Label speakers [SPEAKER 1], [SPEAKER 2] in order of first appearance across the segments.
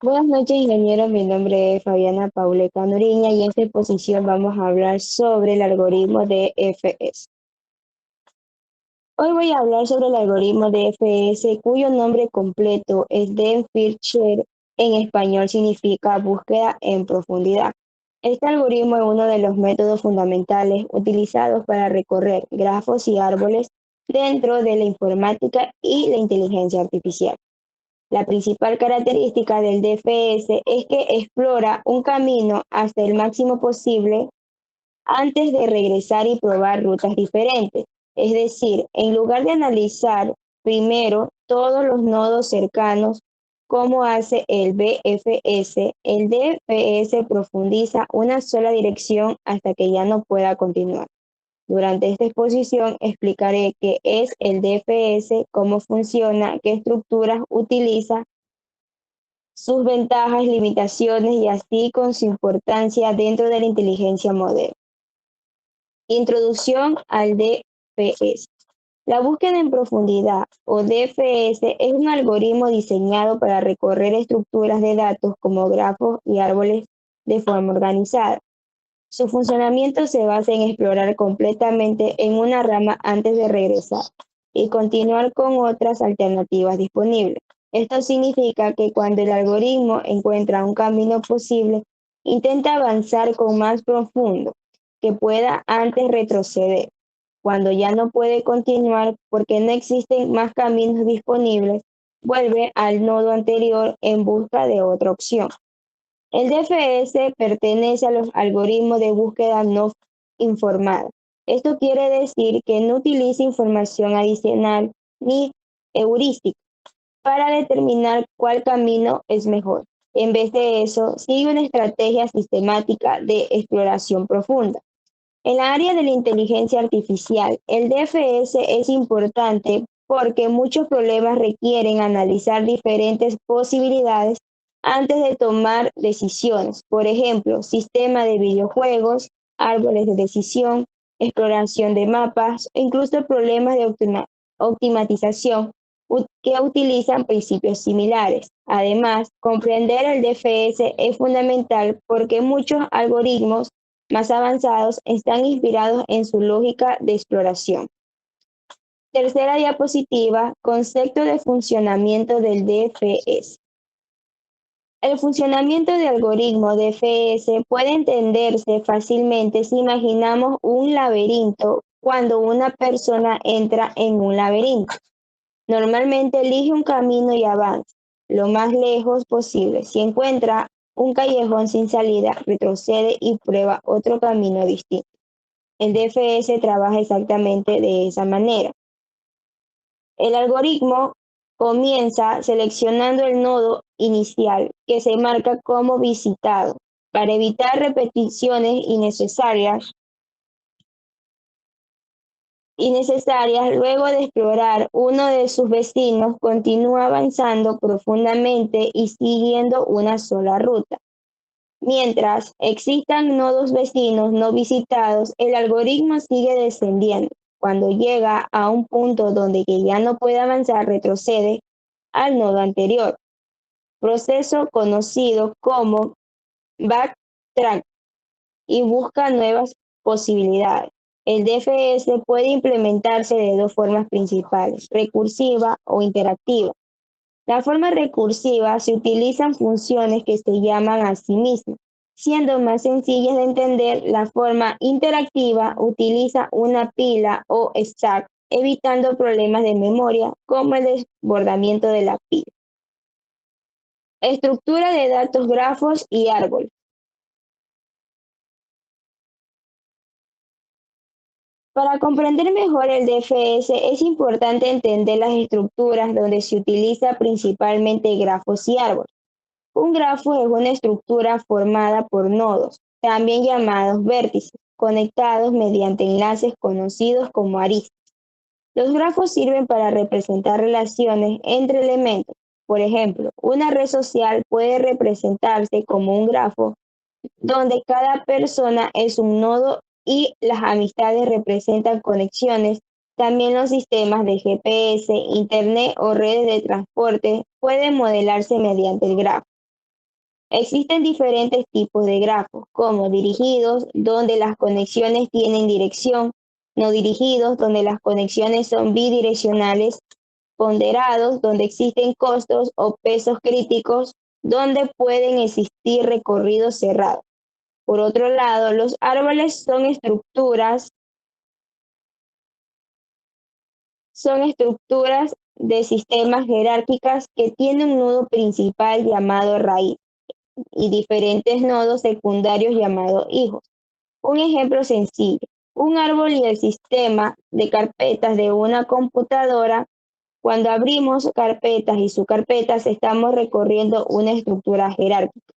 [SPEAKER 1] Buenas noches, ingeniero. Mi nombre es Fabiana Pauleta Noriña y en esta exposición vamos a hablar sobre el algoritmo de FS. Hoy voy a hablar sobre el algoritmo de FS, cuyo nombre completo es Depth First Search. En español significa búsqueda en profundidad. Este algoritmo es uno de los métodos fundamentales utilizados para recorrer grafos y árboles dentro de la informática y la inteligencia artificial. La principal característica del DFS es que explora un camino hasta el máximo posible antes de regresar y probar rutas diferentes. Es decir, en lugar de analizar primero todos los nodos cercanos, como hace el BFS, el DFS profundiza una sola dirección hasta que ya no pueda continuar. Durante esta exposición explicaré qué es el DFS, cómo funciona, qué estructuras utiliza, sus ventajas, limitaciones y así con su importancia dentro de la inteligencia moderna. Introducción al DFS. La búsqueda en profundidad o DFS es un algoritmo diseñado para recorrer estructuras de datos como grafos y árboles de forma organizada. Su funcionamiento se basa en explorar completamente en una rama antes de regresar y continuar con otras alternativas disponibles. Esto significa que cuando el algoritmo encuentra un camino posible, intenta avanzar con más profundo que pueda antes retroceder. Cuando ya no puede continuar porque no existen más caminos disponibles, vuelve al nodo anterior en busca de otra opción. El DFS pertenece a los algoritmos de búsqueda no informada. Esto quiere decir que no utiliza información adicional ni heurística para determinar cuál camino es mejor. En vez de eso, sigue una estrategia sistemática de exploración profunda. En la área de la inteligencia artificial, el DFS es importante porque muchos problemas requieren analizar diferentes posibilidades antes de tomar decisiones. Por ejemplo, sistema de videojuegos, árboles de decisión, exploración de mapas e incluso problemas de optimización que utilizan principios similares. Además, comprender el DFS es fundamental porque muchos algoritmos más avanzados están inspirados en su lógica de exploración. Tercera diapositiva, concepto de funcionamiento del DFS. El funcionamiento de algoritmo DFS puede entenderse fácilmente si imaginamos un laberinto cuando una persona entra en un laberinto. Normalmente elige un camino y avanza lo más lejos posible. Si encuentra un callejón sin salida, retrocede y prueba otro camino distinto. El DFS trabaja exactamente de esa manera. El algoritmo comienza seleccionando el nodo inicial que se marca como visitado para evitar repeticiones innecesarias. Luego de explorar uno de sus vecinos, continúa avanzando profundamente y siguiendo una sola ruta. Mientras existan nodos vecinos no visitados, el algoritmo sigue descendiendo. Cuando llega a un punto donde que ya no puede avanzar, retrocede al nodo anterior, proceso conocido como backtrack, y busca nuevas posibilidades. El DFS puede implementarse de dos formas principales, recursiva o interactiva. La forma recursiva se utilizan funciones que se llaman a sí mismas. Siendo más sencillas de entender, la forma interactiva utiliza una pila o stack, evitando problemas de memoria como el desbordamiento de la pila. Estructura de datos, grafos y árboles. Para comprender mejor el DFS es importante entender las estructuras donde se utiliza principalmente grafos y árboles. Un grafo es una estructura formada por nodos, también llamados vértices, conectados mediante enlaces conocidos como aristas. Los grafos sirven para representar relaciones entre elementos. Por ejemplo, una red social puede representarse como un grafo donde cada persona es un nodo y las amistades representan conexiones. También los sistemas de GPS, Internet o redes de transporte pueden modelarse mediante el grafo. Existen diferentes tipos de grafos, como dirigidos, donde las conexiones tienen dirección, no dirigidos, donde las conexiones son bidireccionales, ponderados, donde existen costos o pesos críticos, donde pueden existir recorridos cerrados. Por otro lado, los árboles son estructuras de sistemas jerárquicas que tienen un nodo principal llamado raíz y diferentes nodos secundarios llamados hijos. Un ejemplo sencillo, un árbol y el sistema de carpetas de una computadora. Cuando abrimos carpetas y subcarpetas, estamos recorriendo una estructura jerárquica.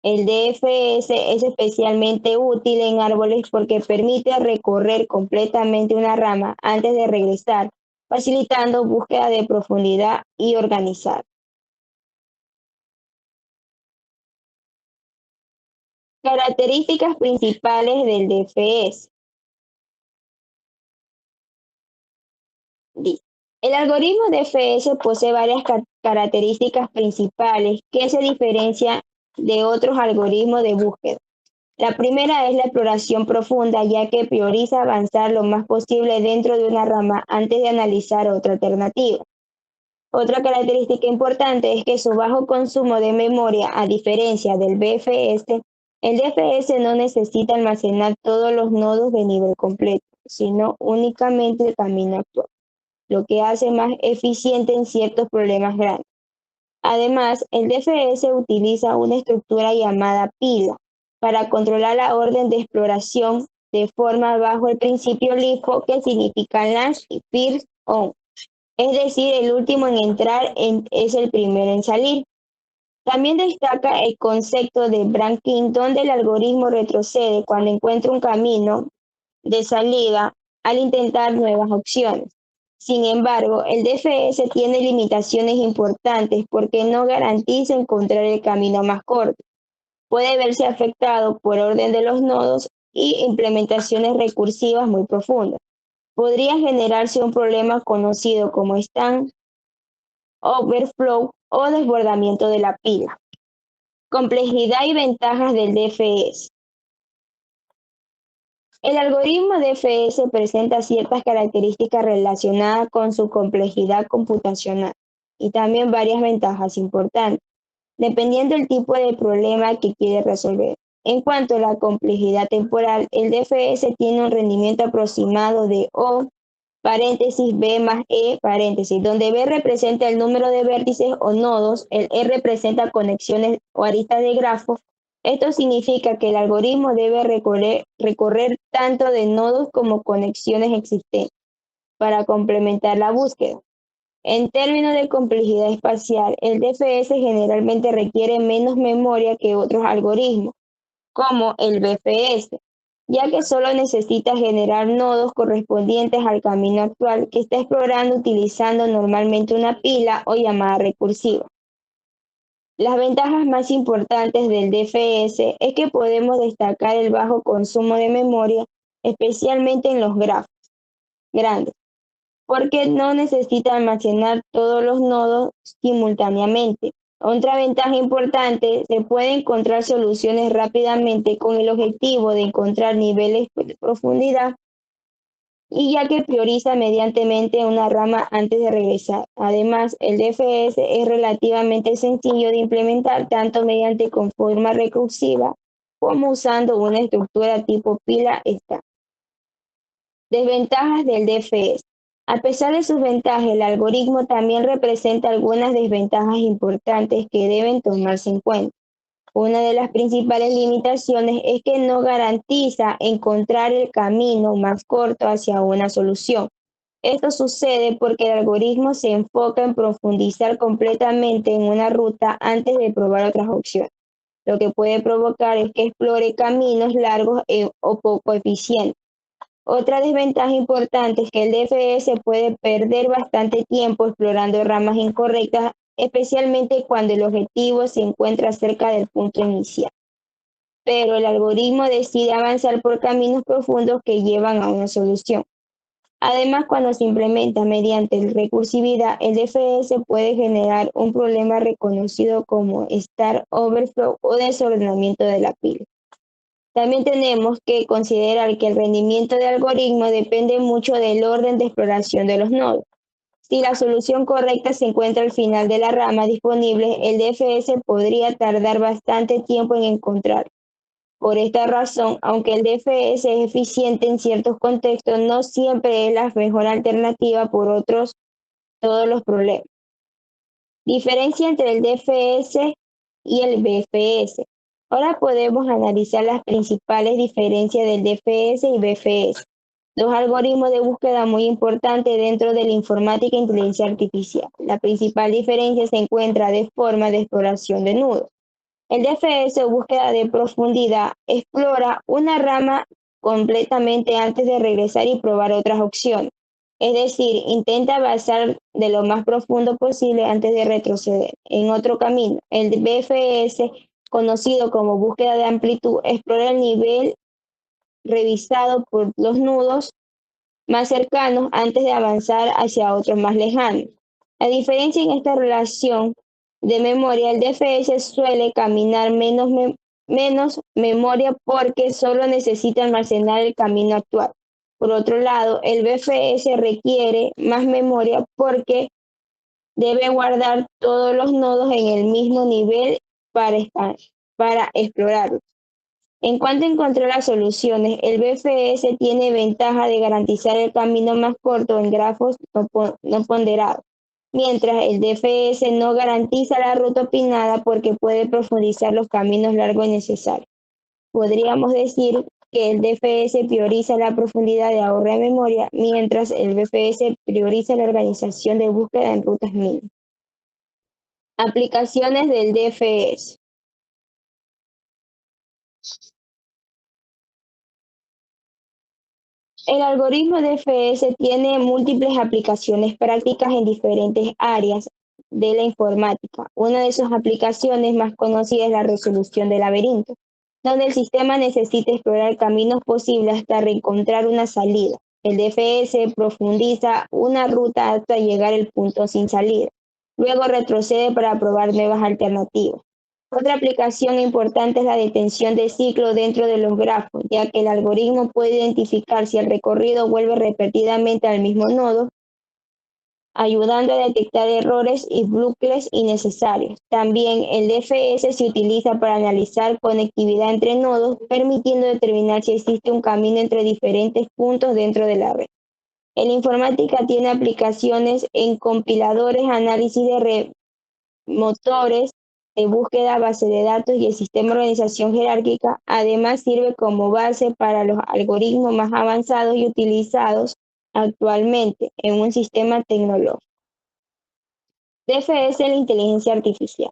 [SPEAKER 1] El DFS es especialmente útil en árboles porque permite recorrer completamente una rama antes de regresar, facilitando búsqueda de profundidad y organizar. Características principales del DFS. Dice, el algoritmo DFS posee varias características principales que se diferencian de otros algoritmos de búsqueda. La primera es la exploración profunda, ya que prioriza avanzar lo más posible dentro de una rama antes de analizar otra alternativa. Otra característica importante es que su bajo consumo de memoria, a diferencia del BFS, el DFS no necesita almacenar todos los nodos de nivel completo, sino únicamente el camino actual, lo que hace más eficiente en ciertos problemas grandes. Además, el DFS utiliza una estructura llamada pila para controlar la orden de exploración de forma bajo el principio LIFO, que significa last y first on, es decir, el último en entrar es el primero en salir. También destaca el concepto de branching, donde el algoritmo retrocede cuando encuentra un camino de salida al intentar nuevas opciones. Sin embargo, el DFS tiene limitaciones importantes porque no garantiza encontrar el camino más corto. Puede verse afectado por orden de los nodos y implementaciones recursivas muy profundas. Podría generarse un problema conocido como stand overflow o desbordamiento de la pila. Complejidad y ventajas del DFS. El algoritmo DFS presenta ciertas características relacionadas con su complejidad computacional y también varias ventajas importantes, dependiendo del tipo de problema que quiere resolver. En cuanto a la complejidad temporal, el DFS tiene un rendimiento aproximado de O paréntesis B más E paréntesis, donde B representa el número de vértices o nodos, el E representa conexiones o aristas de grafo. Esto significa que el algoritmo debe recorrer tanto de nodos como conexiones existentes para complementar la búsqueda. En términos de complejidad espacial, el DFS generalmente requiere menos memoria que otros algoritmos, como el BFS, ya que solo necesita generar nodos correspondientes al camino actual que está explorando utilizando normalmente una pila o llamada recursiva. Las ventajas más importantes del DFS es que podemos destacar el bajo consumo de memoria, especialmente en los grafos grandes, porque no necesita almacenar todos los nodos simultáneamente. Otra ventaja importante, se puede encontrar soluciones rápidamente con el objetivo de encontrar niveles de profundidad y ya que prioriza mediantemente una rama antes de regresar. Además, el DFS es relativamente sencillo de implementar tanto mediante con forma recursiva como usando una estructura tipo pila estándar. Desventajas del DFS. A pesar de sus ventajas, el algoritmo también representa algunas desventajas importantes que deben tomarse en cuenta. Una de las principales limitaciones es que no garantiza encontrar el camino más corto hacia una solución. Esto sucede porque el algoritmo se enfoca en profundizar completamente en una ruta antes de probar otras opciones. Lo que puede provocar es que explore caminos largos o poco eficientes. Otra desventaja importante es que el DFS puede perder bastante tiempo explorando ramas incorrectas, especialmente cuando el objetivo se encuentra cerca del punto inicial. Pero el algoritmo decide avanzar por caminos profundos que llevan a una solución. Además, cuando se implementa mediante recursividad, el DFS puede generar un problema reconocido como Star Overflow o desordenamiento de la pila. También tenemos que considerar que el rendimiento del algoritmo depende mucho del orden de exploración de los nodos. Si la solución correcta se encuentra al final de la rama disponible, el DFS podría tardar bastante tiempo en encontrar. Por esta razón, aunque el DFS es eficiente en ciertos contextos, no siempre es la mejor alternativa por todos los problemas. Diferencia entre el DFS y el BFS. Ahora podemos analizar las principales diferencias del DFS y BFS, dos algoritmos de búsqueda muy importantes dentro de la informática e inteligencia artificial. La principal diferencia se encuentra de forma de exploración de nudos. El DFS o búsqueda de profundidad explora una rama completamente antes de regresar y probar otras opciones. Es decir, intenta avanzar de lo más profundo posible antes de retroceder en otro camino. El BFS, conocido como búsqueda de amplitud, explora el nivel revisado por los nudos más cercanos antes de avanzar hacia otros más lejanos. La diferencia en esta relación de memoria, el DFS suele caminar menos memoria porque solo necesita almacenar el camino actual. Por otro lado, el BFS requiere más memoria porque debe guardar todos los nodos en el mismo nivel para explorarlos. En cuanto a encontrar las soluciones, el BFS tiene ventaja de garantizar el camino más corto en grafos no ponderados, mientras el DFS no garantiza la ruta opinada porque puede profundizar los caminos largos necesarios. Podríamos decir que el DFS prioriza la profundidad de ahorro de memoria, mientras el BFS prioriza la organización de búsqueda en rutas mínimas. Aplicaciones del DFS. El algoritmo DFS tiene múltiples aplicaciones prácticas en diferentes áreas de la informática. Una de sus aplicaciones más conocidas es la resolución de laberintos, donde el sistema necesita explorar caminos posibles hasta reencontrar una salida. El DFS profundiza una ruta hasta llegar al punto sin salida. Luego retrocede para probar nuevas alternativas. Otra aplicación importante es la detención de ciclo dentro de los grafos, ya que el algoritmo puede identificar si el recorrido vuelve repetidamente al mismo nodo, ayudando a detectar errores y bucles innecesarios. También el DFS se utiliza para analizar conectividad entre nodos, permitiendo determinar si existe un camino entre diferentes puntos dentro de la red. En la informática tiene aplicaciones en compiladores, análisis de motores de búsqueda, base de datos y el sistema de organización jerárquica. Además, sirve como base para los algoritmos más avanzados y utilizados actualmente en un sistema tecnológico. DFS en la inteligencia artificial.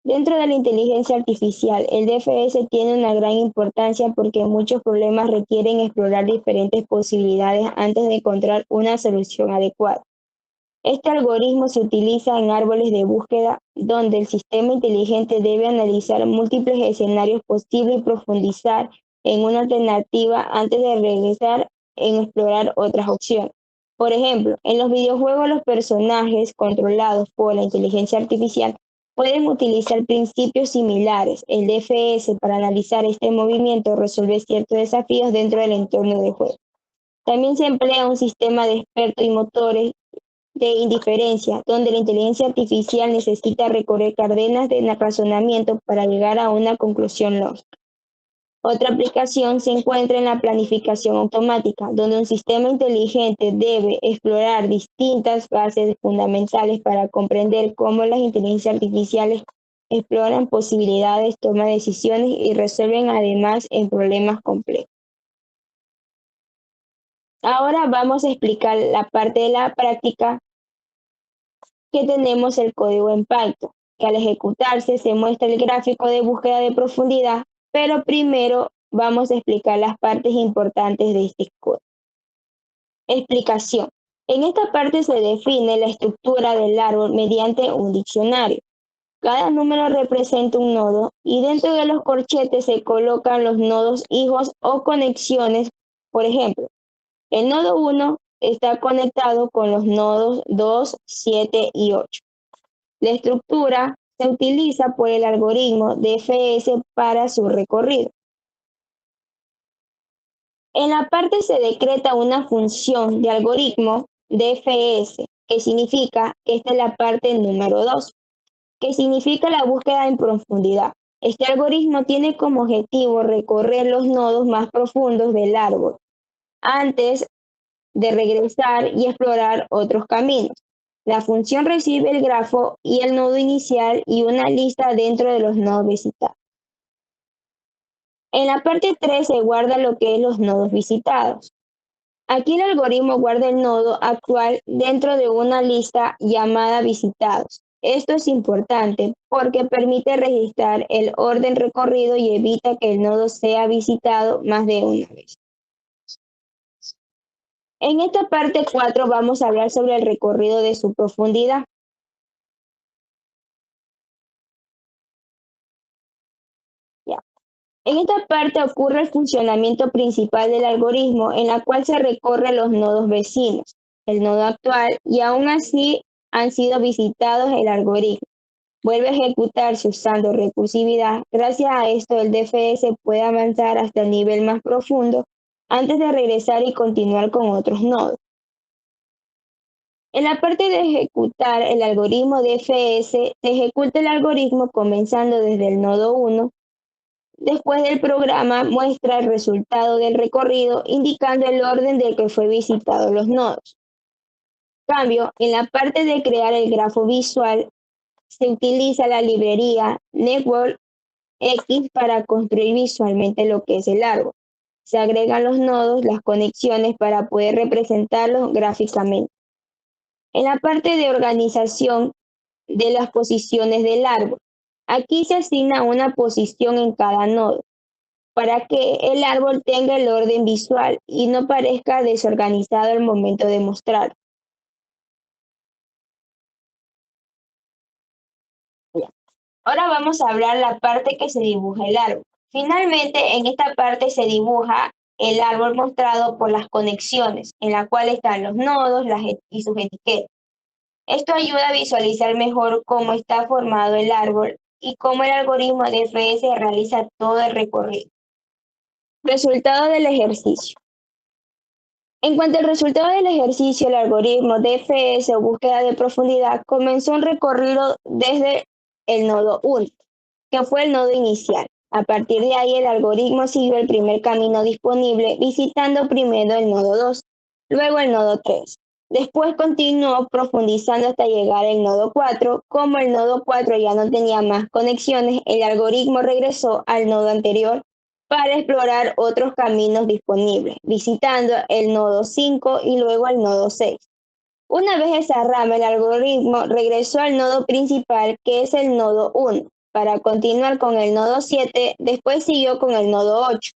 [SPEAKER 1] Dentro de la inteligencia artificial, el DFS tiene una gran importancia porque muchos problemas requieren explorar diferentes posibilidades antes de encontrar una solución adecuada. Este algoritmo se utiliza en árboles de búsqueda, donde el sistema inteligente debe analizar múltiples escenarios posibles y profundizar en una alternativa antes de regresar en explorar otras opciones. Por ejemplo, en los videojuegos los personajes controlados por la inteligencia artificial pueden utilizar principios similares. El DFS para analizar este movimiento resuelve ciertos desafíos dentro del entorno de juego. También se emplea un sistema de expertos y motores de indiferencia, donde la inteligencia artificial necesita recorrer cadenas de razonamiento para llegar a una conclusión lógica. Otra aplicación se encuentra en la planificación automática, donde un sistema inteligente debe explorar distintas bases fundamentales para comprender cómo las inteligencias artificiales exploran posibilidades, toman decisiones y resuelven además en problemas complejos. Ahora vamos a explicar la parte de la práctica que tenemos el código en Python, que al ejecutarse se muestra el gráfico de búsqueda de profundidad, pero primero vamos a explicar las partes importantes de este código. Explicación. En esta parte se define la estructura del árbol mediante un diccionario. Cada número representa un nodo y dentro de los corchetes se colocan los nodos hijos o conexiones Por ejemplo, el nodo 1 está conectado con los nodos 2, 7 y 8. La estructura se utiliza por el algoritmo DFS para su recorrido. En la parte se decreta una función de algoritmo DFS, que significa que esta es la parte número 2, que significa la búsqueda en profundidad. Este algoritmo tiene como objetivo recorrer los nodos más profundos del árbol antes de regresar y explorar otros caminos. La función recibe el grafo y el nodo inicial y una lista dentro de los nodos visitados. En la parte 3 se guarda lo que es los nodos visitados. Aquí el algoritmo guarda el nodo actual dentro de una lista llamada visitados. Esto es importante porque permite registrar el orden recorrido y evita que el nodo sea visitado más de una vez. En esta parte 4 vamos a hablar sobre el recorrido de su profundidad. Ya. En esta parte ocurre el funcionamiento principal del algoritmo en la cual se recorre los nodos vecinos, el nodo actual y aún así han sido visitados el algoritmo. Vuelve a ejecutarse usando recursividad. Gracias a esto el DFS puede avanzar hasta el nivel más profundo antes de regresar y continuar con otros nodos. En la parte de ejecutar el algoritmo DFS, se ejecuta el algoritmo comenzando desde el nodo 1. Después del programa muestra el resultado del recorrido indicando el orden del que fue visitado los nodos. En cambio, en la parte de crear el grafo visual, se utiliza la librería NetWorkX para construir visualmente lo que es el árbol. Se agregan los nodos, las conexiones para poder representarlos gráficamente. En la parte de organización de las posiciones del árbol, aquí se asigna una posición en cada nodo para que el árbol tenga el orden visual y no parezca desorganizado al momento de mostrar. Ahora vamos a hablar la parte que se dibuja el árbol. Finalmente, en esta parte se dibuja el árbol mostrado por las conexiones, en la cual están los nodos y sus etiquetas. Esto ayuda a visualizar mejor cómo está formado el árbol y cómo el algoritmo de DFS realiza todo el recorrido. Resultado del ejercicio. En cuanto al resultado del ejercicio, el algoritmo DFS o búsqueda de profundidad comenzó un recorrido desde el nodo 1, que fue el nodo inicial. A partir de ahí, el algoritmo siguió el primer camino disponible, visitando primero el nodo 2, luego el nodo 3. Después continuó profundizando hasta llegar al nodo 4. Como el nodo 4 ya no tenía más conexiones, el algoritmo regresó al nodo anterior para explorar otros caminos disponibles, visitando el nodo 5 y luego el nodo 6. Una vez esa rama, el algoritmo regresó al nodo principal, que es el nodo 1, para continuar con el nodo 7, después siguió con el nodo 8,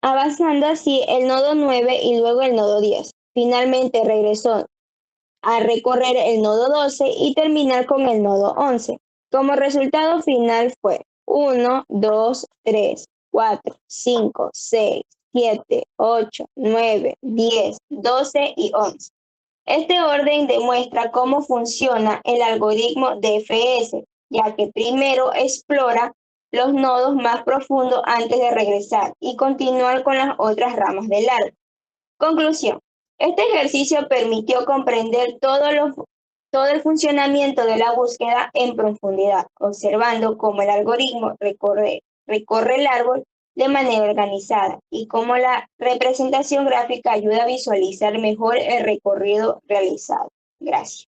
[SPEAKER 1] avanzando así el nodo 9 y luego el nodo 10. Finalmente regresó a recorrer el nodo 12 y terminar con el nodo 11. Como resultado final fue 1, 2, 3, 4, 5, 6, 7, 8, 9, 10, 12 y 11. Este orden demuestra cómo funciona el algoritmo DFS, ya que primero explora los nodos más profundos antes de regresar y continuar con las otras ramas del árbol. Conclusión. Este ejercicio permitió comprender todo el funcionamiento de la búsqueda en profundidad, observando cómo el algoritmo recorre el árbol de manera organizada y cómo la representación gráfica ayuda a visualizar mejor el recorrido realizado. Gracias.